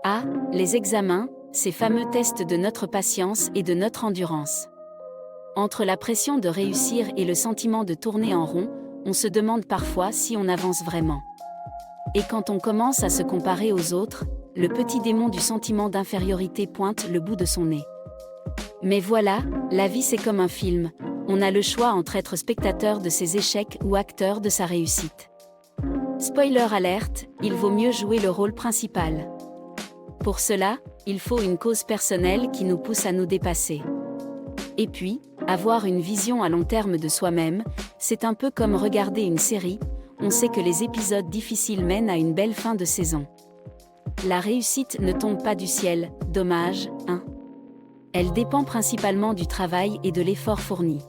Ah, les examens, ces fameux tests de notre patience et de notre endurance. Entre la pression de réussir et le sentiment de tourner en rond, on se demande parfois si on avance vraiment. Et quand on commence à se comparer aux autres, le petit démon du sentiment d'infériorité pointe le bout de son nez. Mais voilà, la vie c'est comme un film, on a le choix entre être spectateur de ses échecs ou acteur de sa réussite. Spoiler alerte, il vaut mieux jouer le rôle principal. Pour cela, il faut une cause personnelle qui nous pousse à nous dépasser. Et puis, avoir une vision à long terme de soi-même, c'est un peu comme regarder une série, on sait que les épisodes difficiles mènent à une belle fin de saison. La réussite ne tombe pas du ciel, dommage, hein. Elle dépend principalement du travail et de l'effort fourni.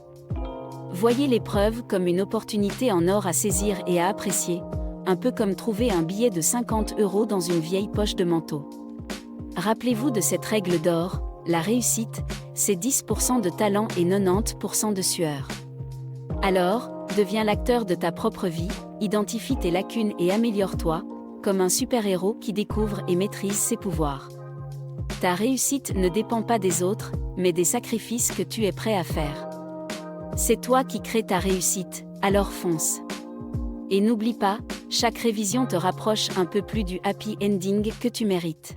Voyez l'épreuve comme une opportunité en or à saisir et à apprécier, un peu comme trouver un billet de 50 € dans une vieille poche de manteau. Rappelez-vous de cette règle d'or, la réussite, c'est 10% de talent et 90% de sueur. Alors, deviens l'acteur de ta propre vie, identifie tes lacunes et améliore-toi, comme un super-héros qui découvre et maîtrise ses pouvoirs. Ta réussite ne dépend pas des autres, mais des sacrifices que tu es prêt à faire. C'est toi qui crées ta réussite, alors fonce. Et n'oublie pas, chaque révision te rapproche un peu plus du happy ending que tu mérites.